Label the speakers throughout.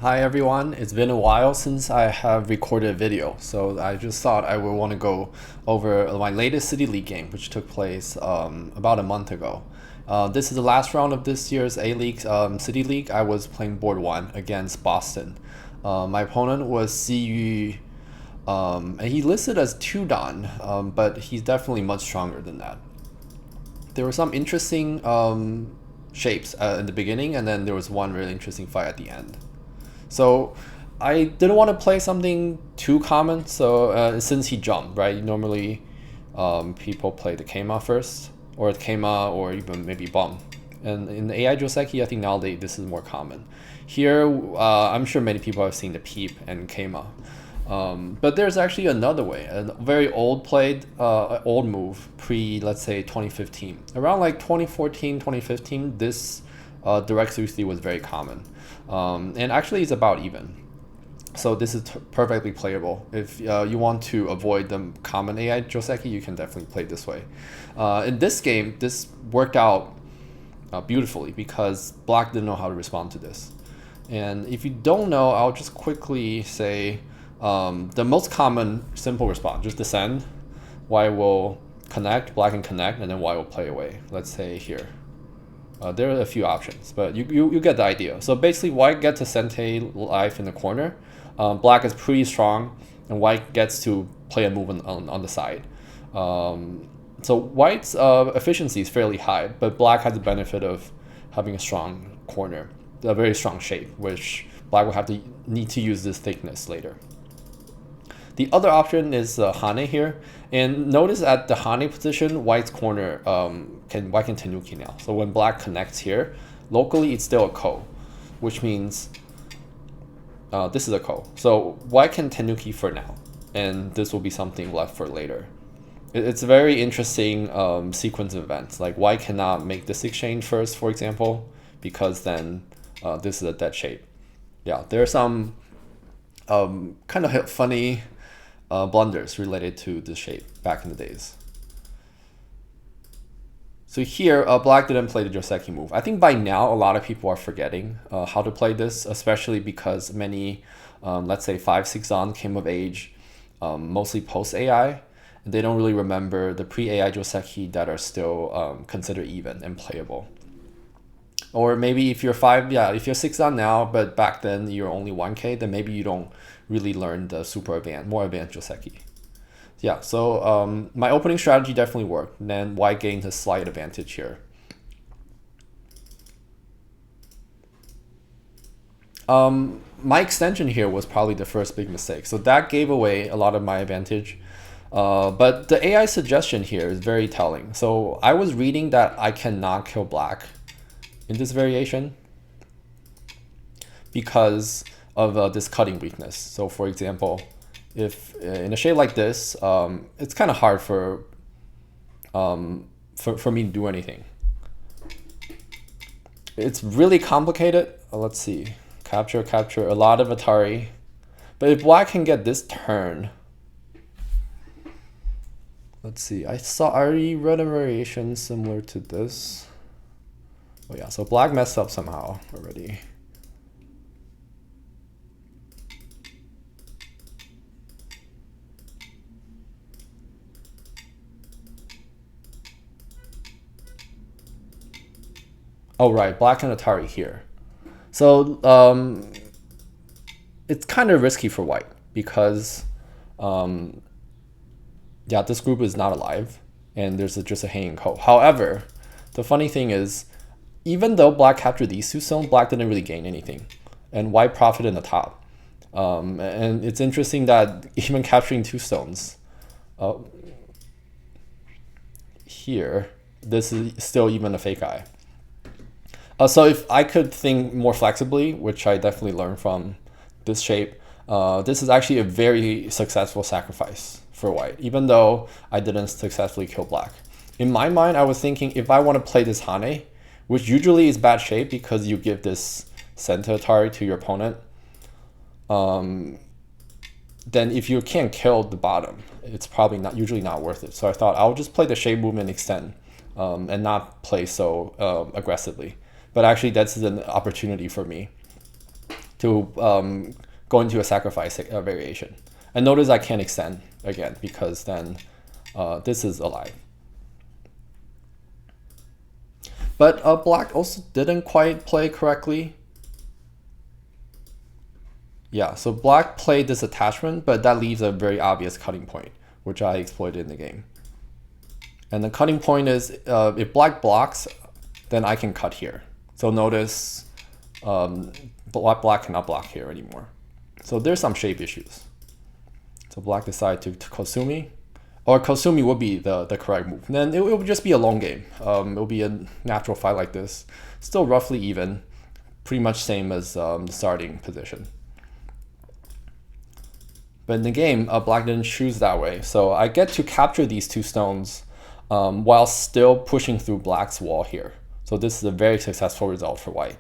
Speaker 1: Hi everyone, it's been a while since I have recorded a video, so I just thought I would want to go over my latest City League game, which took place about a month ago. This is the last round of this year's A-League City League. I was playing board 1 against Boston. My opponent was Siyu, and he listed as 2 Dan, but he's definitely much stronger than that. There were some interesting shapes in the beginning, and then there was one really interesting fight at the end. So I didn't want to play something too common. So since he jumped, right? Normally, people play the Keima first, or the Keima, or even maybe Bomb. And in the AI Joseki, I think nowadays this is more common. Here, I'm sure many people have seen the Peep and Keima. But there's actually another way, a very old move, let's say 2015. Around like 2014, 2015, this direct 3 was very common. And actually it's about even. So this is perfectly playable. If you want to avoid the common AI Joseki, you can definitely play this way. In this game, this worked out beautifully because Black didn't know how to respond to this. And if you don't know, I'll just quickly say the most common simple response, just descend. White will connect, Black can connect, and then White will play away. Let's say here. There are a few options, but you get the idea. So basically, White gets a Sente life in the corner. Black is pretty strong, and White gets to play a move on the side. So White's efficiency is fairly high, but Black has the benefit of having a strong corner, a very strong shape, which Black will have to need to use this thickness later. The other option is Hane here, and notice at the Hane position, White's corner White can Tenuki now. So when Black connects here, locally it's still a Ko, which means this is a Ko. So White can Tenuki for now, and this will be something left for later. It's a very interesting sequence of events. Like White cannot make this exchange first, for example, because then this is a dead shape. Yeah, there are some kind of funny blunders related to this shape back in the days. So here, Black didn't play the Joseki move. I think by now, a lot of people are forgetting how to play this, especially because many, let's say 5, 6 on came of age, mostly post-AI, and they don't really remember the pre-AI Joseki that are still considered even and playable. Or maybe if you're 6 on now, but back then you're only 1K, then maybe you don't really learn the more advanced Joseki. Yeah, so my opening strategy definitely worked. And then White gained a slight advantage here. My extension here was probably the first big mistake. So that gave away a lot of my advantage. But the AI suggestion here is very telling. So I was reading that I cannot kill Black in this variation because of this cutting weakness. So for example, if in a shape like this, it's kind of hard for me to do anything. It's really complicated. Let's see, capture, a lot of Atari. But if Black can get this turn, let's see, I already read a variation similar to this. Oh yeah, so Black messed up somehow already. Oh right, Black and Atari here. So it's kind of risky for White because yeah, this group is not alive and there's just a hanging Ko. However, the funny thing is, even though Black captured these 2 stones, Black didn't really gain anything, and White profited in the top. And it's interesting that even capturing 2 stones, here, this is still even a fake eye. So if I could think more flexibly, which I definitely learned from this shape, this is actually a very successful sacrifice for White, even though I didn't successfully kill Black. In my mind, I was thinking if I want to play this Hane, which usually is bad shape because you give this Senta Atari to your opponent, then if you can't kill the bottom, it's probably usually not worth it. So I thought I'll just play the shape movement extend and not play so aggressively. But actually, that's an opportunity for me. to go into a sacrifice variation. And notice I can't extend again because then this is alive. But black also didn't quite play correctly. Yeah, so black played this attachment, but that leaves a very obvious cutting point, which I exploited in the game. And the cutting point is if black blocks, then I can cut here. So notice black cannot block here anymore. So there's some shape issues. So black decided to Kosumi, or Kosumi would be the correct move. And then it would just be a long game. It will be a natural fight like this. Still roughly even, pretty much same as the starting position. But in the game, black didn't choose that way. So I get to capture these two stones while still pushing through black's wall here. So this is a very successful result for white.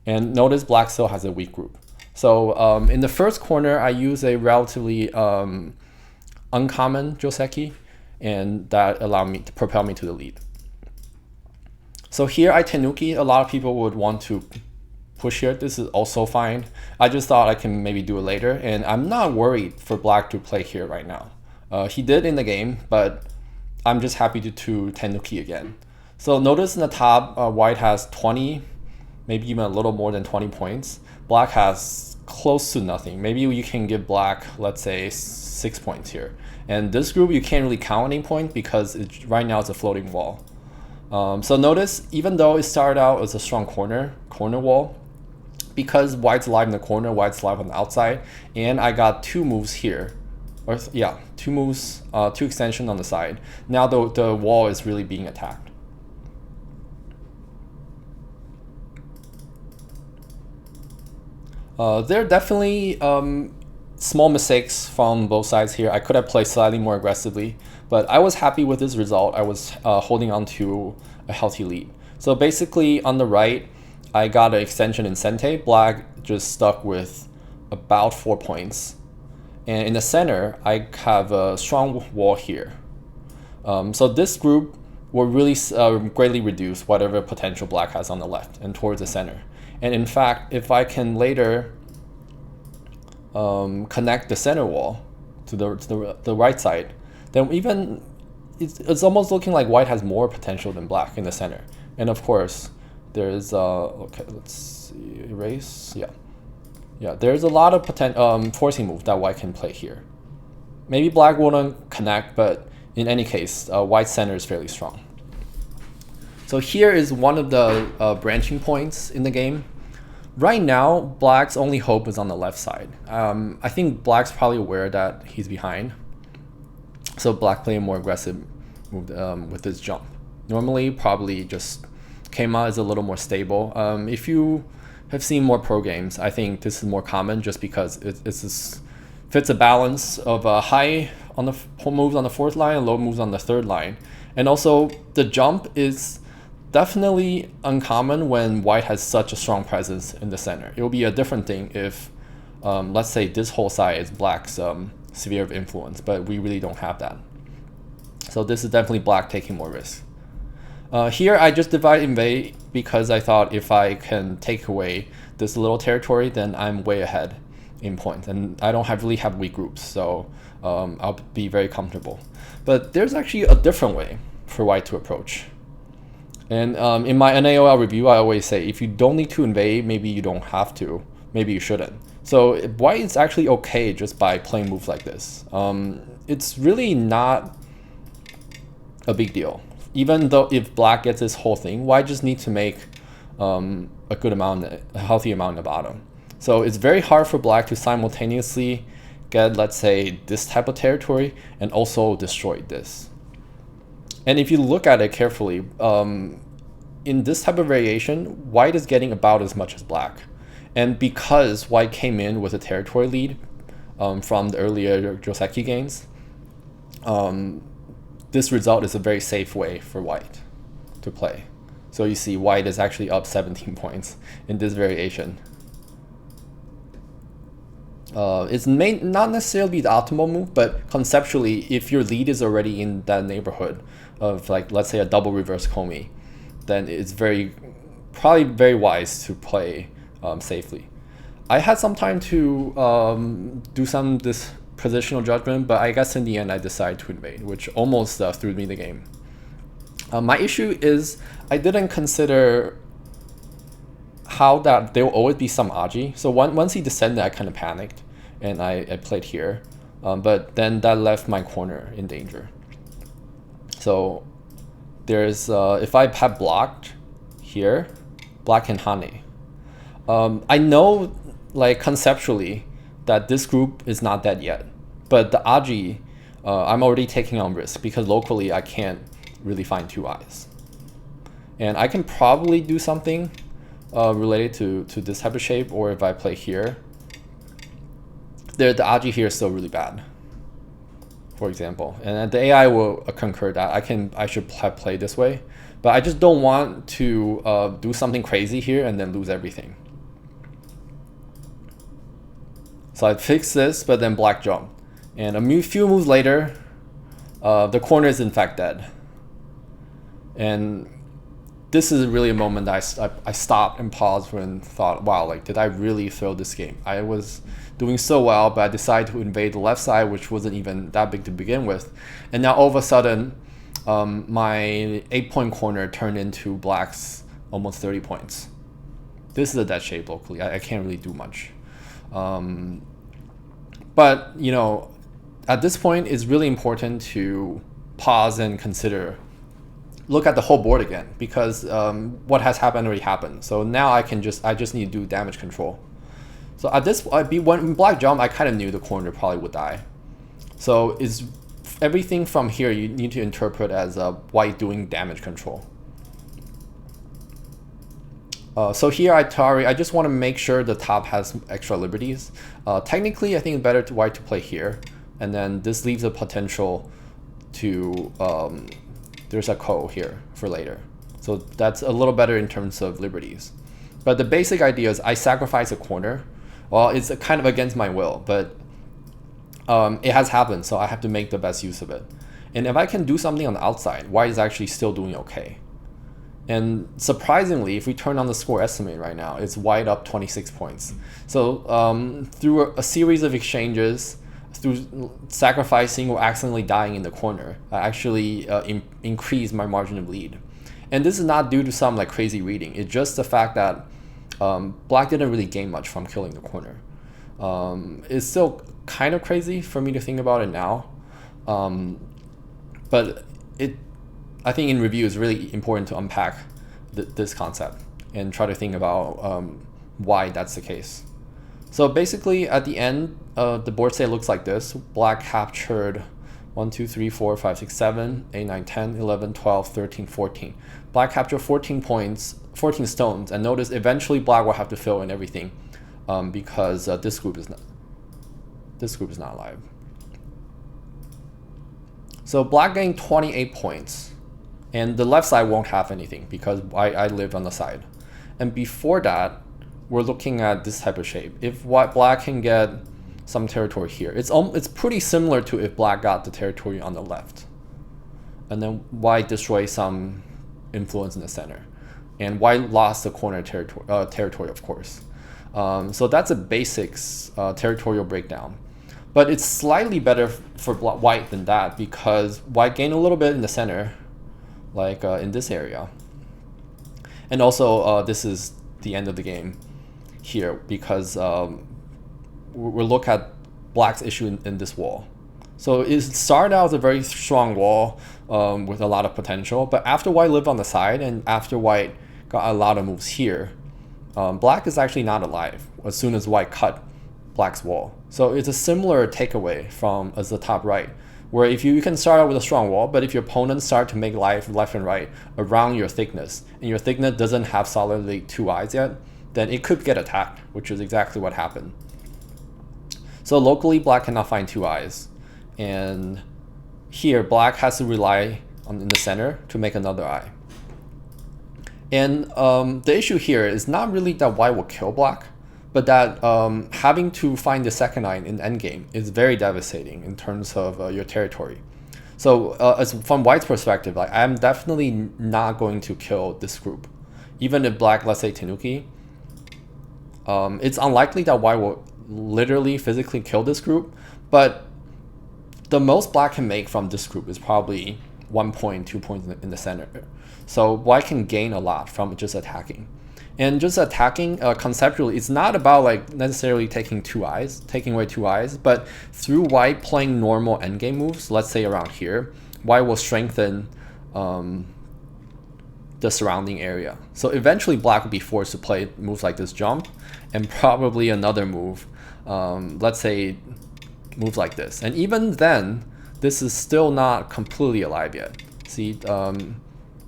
Speaker 1: And notice black still has a weak group. So in the first corner, I use a relatively uncommon Joseki, and that allowed me to propel me to the lead. So here I Tenuki. A lot of people would want to push here. This is also fine. I just thought I can maybe do it later, and I'm not worried for black to play here right now. He did in the game, but I'm just happy to Tenuki again. So notice in the top, white has 20, maybe even a little more than 20 points. Black has close to nothing. Maybe you can give black, let's say, 6 points here. And this group, you can't really count any point because right now it's a floating wall. So notice, even though it started out as a strong corner wall, because white's alive in the corner, white's alive on the outside, and I got two moves here. Or yeah, two moves, two extension on the side. Now the wall is really being attacked. There are definitely small mistakes from both sides here. I could have played slightly more aggressively, but I was happy with this result. I was holding on to a healthy lead. So basically on the right, I got an extension in Sente. Black just stuck with about 4 points. And in the center, I have a strong wall here. So this group will really greatly reduce whatever potential black has on the left and towards the center. And in fact, if I can later connect the center wall to the right side, then even it's almost looking like white has more potential than black in the center. And of course, there's okay, let's see, erase, yeah, there's a lot of forcing move that white can play here. Maybe black wouldn't connect, but in any case, white center is fairly strong. So here is one of the branching points in the game. Right now, black's only hope is on the left side. I think black's probably aware that he's behind. So black played a more aggressive move with this jump. Normally, probably just came out as a little more stable. If you have seen more pro games, I think this is more common just because it fits a balance of high on the moves on the fourth line and low moves on the third line. And also, the jump is definitely uncommon when white has such a strong presence in the center. It will be a different thing if, let's say, this whole side is black's sphere of influence, but we really don't have that. So this is definitely black taking more risk. Here I just divide invade because I thought if I can take away this little territory, then I'm way ahead in points, and I don't really have weak groups, so I'll be very comfortable. But there's actually a different way for white to approach. And in my NAOL review, I always say, if you don't need to invade, maybe you don't have to, maybe you shouldn't. So white is actually okay just by playing moves like this. It's really not a big deal. Even though if black gets this whole thing, white just needs to make a good amount, a healthy amount in the bottom. So it's very hard for black to simultaneously get, let's say, this type of territory and also destroy this. And if you look at it carefully, in this type of variation, white is getting about as much as black. And because white came in with a territory lead from the earlier Joseki games, this result is a very safe way for white to play. So you see white is actually up 17 points in this variation. It may not necessarily be the optimal move, but conceptually, if your lead is already in that neighborhood of, like, let's say a double reverse Komi, then it's probably very wise to play safely. I had some time to do this positional judgment, but I guess in the end I decided to invade, which almost threw me the game. My issue is I didn't consider how that there will always be some Aji. So once he descended, I kind of panicked, and I played here. But then that left my corner in danger. So there's, if I had blocked here, black can Hane. I know, like, conceptually that this group is not dead yet, but the Aji, I'm already taking on risk because locally I can't really find two eyes. And I can probably do something related to this type of shape, or if I play here, the Aji here is still really bad, for example. And the AI will concur that I should have played this way, but I just don't want to do something crazy here and then lose everything. So I fix this, but then black jump. And a few moves later, the corner is in fact dead. And this is really a moment that I stopped and paused and thought, wow, like, did I really throw this game? I was doing so well, but I decided to invade the left side, which wasn't even that big to begin with. And now all of a sudden, my 8-point corner turned into black's almost 30 points. This is a dead shape locally. I can't really do much. But, you know, at this point, it's really important to pause and consider, look at the whole board again, because what has happened already happened. So now I just need to do damage control. So at this, when black jump, I kind of knew the corner probably would die. So is everything from here you need to interpret as white doing damage control. So here I just want to make sure the top has extra liberties. Technically, I think it's better to white to play here, and then this leaves a potential to there's a ko here for later. So that's a little better in terms of liberties. But the basic idea is I sacrifice a corner. Well, it's kind of against my will, but it has happened, so I have to make the best use of it. And if I can do something on the outside, white is actually still doing okay. And surprisingly, if we turn on the score estimate right now, it's white up 26 points. So through a series of exchanges, through sacrificing or accidentally dying in the corner, I actually increased my margin of lead. And this is not due to some like crazy reading. It's just the fact that black didn't really gain much from killing the corner. It's still kind of crazy for me to think about it now. But I think in review it's really important to unpack this concept and try to think about why that's the case. So basically at the end, the board state looks like this. Black captured 1, 2, 3, 4, 5, 6, 7, 8, 9, 10, 11, 12, 13, 14. Black captured 14 points, 14 stones, and notice eventually black will have to fill in everything because this group is not alive. So black gained 28 points, and the left side won't have anything because I live on the side. And before that, we're looking at this type of shape. If black can get some territory here, it's pretty similar to if black got the territory on the left, and then white destroys some influence in the center, and white lost the corner territory, of course. So that's a basics territorial breakdown. But it's slightly better for white than that because white gained a little bit in the center, like in this area. And also this is the end of the game here because we'll look at black's issue in this wall. So it started out as a very strong wall with a lot of potential, but after white lived on the side and after white got a lot of moves here, black is actually not alive as soon as white cut black's wall. So it's a similar takeaway from as the top right, where if you can start out with a strong wall, but if your opponents start to make life left and right around your thickness, and your thickness doesn't have solidly two eyes yet, then it could get attacked, which is exactly what happened. So locally, black cannot find two eyes. And here, black has to rely on in the center to make another eye. And the issue here is not really that white will kill black, but that having to find the second eye in endgame is very devastating in terms of your territory. So as from white's perspective, like, I'm definitely not going to kill this group. Even if black, let's say Tenuki, It's unlikely that white will literally physically kill this group, but the most black can make from this group is probably 1 point, 2 points in the center. So white can gain a lot from just attacking. And just attacking conceptually, it's not about like necessarily taking away two eyes, but through white playing normal endgame moves, let's say around here, white will strengthen the surrounding area. So eventually black will be forced to play moves like this jump and probably another move, let's say moves like this. And even then, this is still not completely alive yet. See,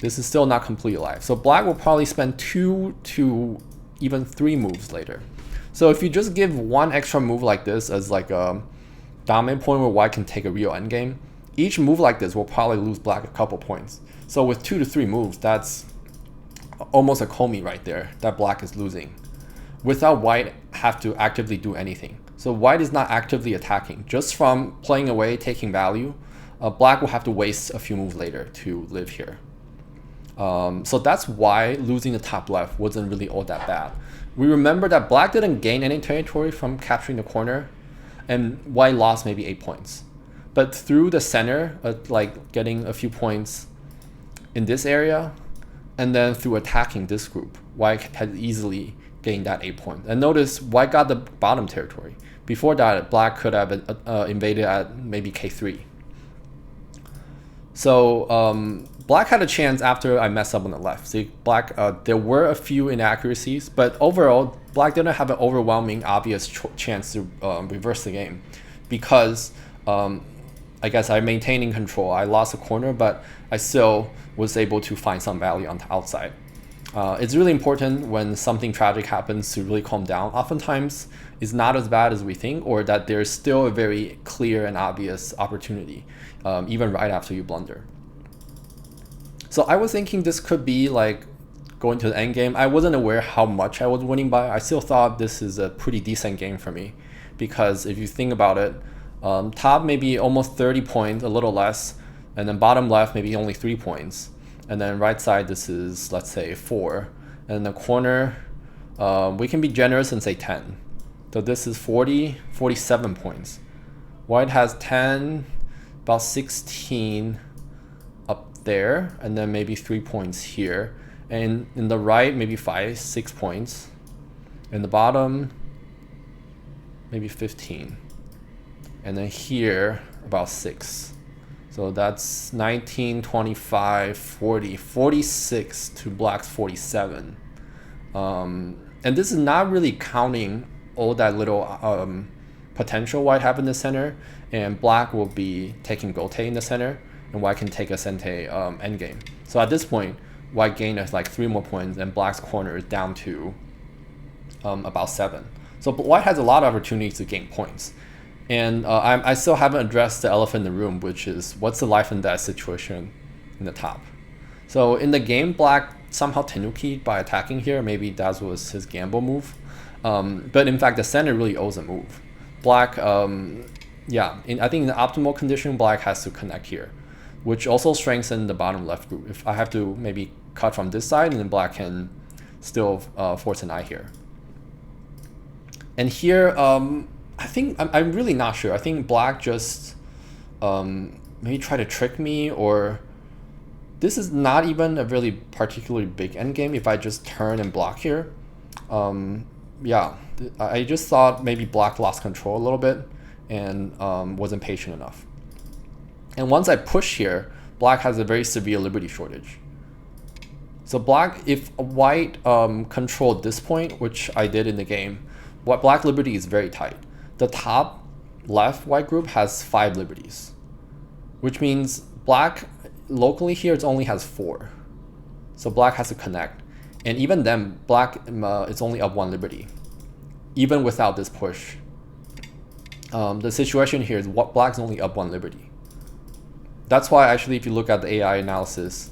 Speaker 1: this is still not completely alive. So black will probably spend 2 to even 3 moves later. So if you just give one extra move like this as like a dominant point where white can take a real endgame, each move like this will probably lose black a couple points. So with 2 to 3 moves, that's almost a Komi right there that black is losing, without white have to actively do anything. So white is not actively attacking. Just from playing away, taking value, black will have to waste a few moves later to live here. So that's why losing the top left wasn't really all that bad. We remember that black didn't gain any territory from capturing the corner, and white lost maybe 8 points. But through the center, like getting a few points in this area, and then through attacking this group, white had easily gained that 8 points. And notice white got the bottom territory. Before that, black could have invaded at maybe K3. So black had a chance after I messed up on the left. See, black, there were a few inaccuracies, but overall, black didn't have an overwhelming, obvious chance to reverse the game, because I guess I maintained in control. I lost a corner, but I still was able to find some value on the outside. It's really important when something tragic happens to really calm down. Oftentimes, it's not as bad as we think, or that there's still a very clear and obvious opportunity, even right after you blunder. So I was thinking this could be like going to the end game. I wasn't aware how much I was winning by. I still thought this is a pretty decent game for me, because if you think about it, top maybe almost 30 points, a little less, and then bottom left maybe only 3 points, and then right side this is, let's say, 4, and the corner we can be generous and say 10. So this is 47 points. White has 10, about 16 up there, and then maybe 3 points here, and in the right maybe 6 points, in the bottom maybe 15, and then here about 6. So that's 19, 25, 40, 46 to black's 47. And this is not really counting all that little potential white have in the center, and black will be taking gote in the center, and white can take a sente endgame. So at this point, white gained like 3 more points, and black's corner is down to about 7. So white has a lot of opportunities to gain points. And I still haven't addressed the elephant in the room, which is what's the life and death situation in the top. So in the game, black somehow tenuki by attacking here. Maybe that was his gamble move. But in fact, the center really owes a move. Black, I think in the optimal condition, black has to connect here, which also strengthens the bottom left group. If I have to maybe cut from this side, and then black can still force an eye here. And here, I think, I'm really not sure. I think black just maybe try to trick me, or this is not even a really particularly big endgame if I just turn and block here. I just thought maybe black lost control a little bit and wasn't patient enough. And once I push here, black has a very severe liberty shortage. So black, if white controlled this point, which I did in the game, what black liberty is very tight. The top left white group has 5 liberties, which means black locally here it only has 4. So black has to connect. And even then, black is only up 1 liberty, even without this push. The situation here is black is only up 1 liberty. That's why actually if you look at the AI analysis,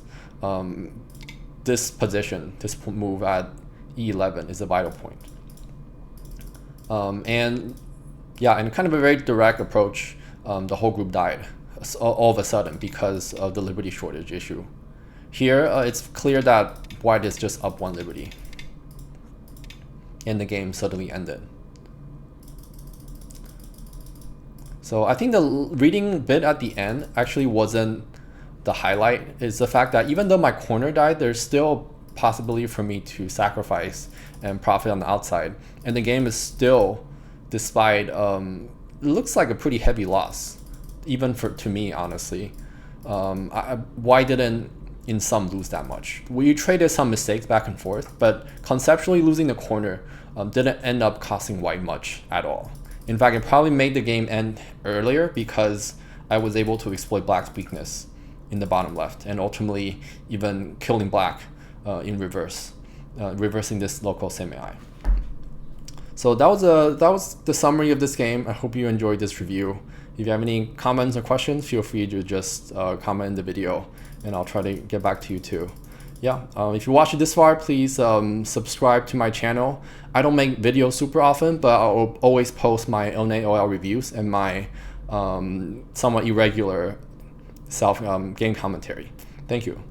Speaker 1: this position, this move at E11 is a vital point. And kind of a very direct approach, the whole group died all of a sudden because of the liberty shortage issue. Here, it's clear that white is just up 1 liberty. and the game suddenly ended. So I think the reading bit at the end actually wasn't the highlight. It's the fact that even though my corner died, there's still possibility for me to sacrifice and profit on the outside. And the game is still, despite, it looks like a pretty heavy loss, even to me, honestly. Why didn't in sum lose that much? We traded some mistakes back and forth, but conceptually losing the corner didn't end up costing white much at all. In fact, it probably made the game end earlier because I was able to exploit black's weakness in the bottom left and ultimately even killing black in reverse, reversing this local semi. So that was the summary of this game. I hope you enjoyed this review. If you have any comments or questions, feel free to just comment in the video and I'll try to get back to you too. Yeah, if you watched it this far, please subscribe to my channel. I don't make videos super often, but I'll always post my LNA reviews and my somewhat irregular game commentary. Thank you.